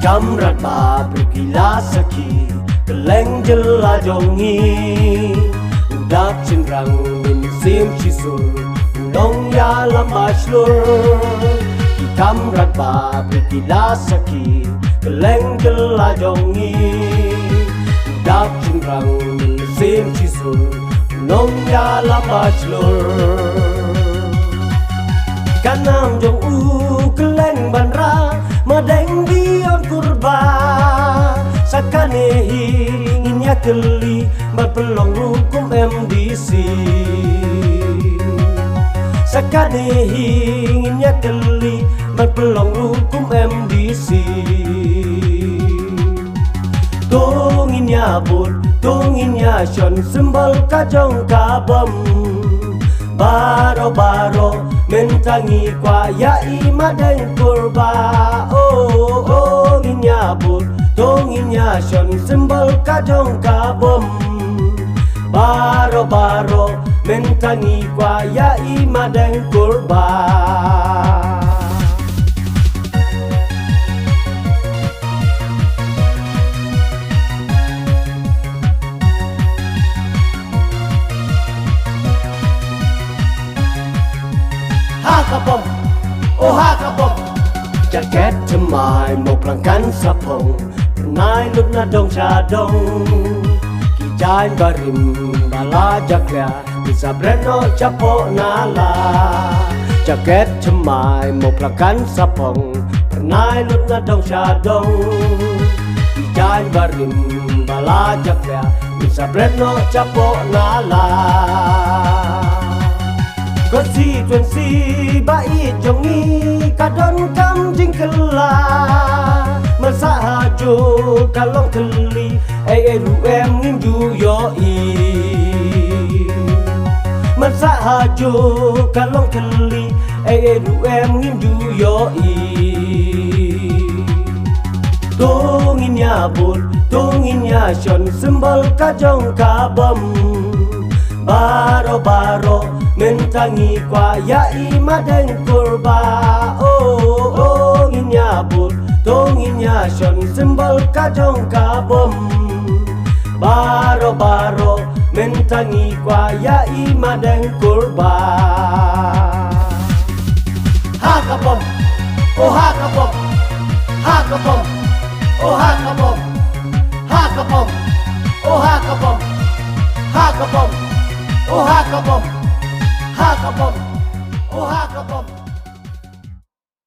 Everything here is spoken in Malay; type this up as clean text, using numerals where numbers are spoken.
Kamrat ba bergila saki keleng jela jongi udak cendrang sim cisul ulong ya lambaslur kamrat ba bergila saki keleng jela jongi udak cendrang sim cisul ulong ya lambaslur kanam jong keleng banra madeng dion kurba sakane inginnya keli berpelong hukum MDC sakane inginnya keli berpelong hukum MDC tunginnya bur tunginnya shon sembol kajong kabam baro-baro mentangi kwa ya imadeng kurba oh nginyabur tonginya shon sembol kajong kabom baro-baro mentangi kwa ya imadeng kurba Hakapom, oh hakapom jaket cemai mau pelangkan sapong pernai lut nadong cadong kijain barim bala jakya bisa breno capo nala jaket cemai mau pelangkan sapong pernai lut nadong cadong kijain barim bala jakya bisa breno capo nala konstituensi baik jongi kadon kam jingkela masa haju kalong keli ruem nginju yoi masa haju kalong keli ruem nginju yoi tunginnya bur tunginnya shon sembol kajong kabam baro-baro mentangi kwa ya imadeng kurba oh nginyabur tonginya shon sembol kajong kabom baro-baro mentangi kwa ya imadeng kurba hakapom oh hakapom hakapom oh hakapom hakapom oh hakapom hakapom oh hakapom hakapom oh hakapom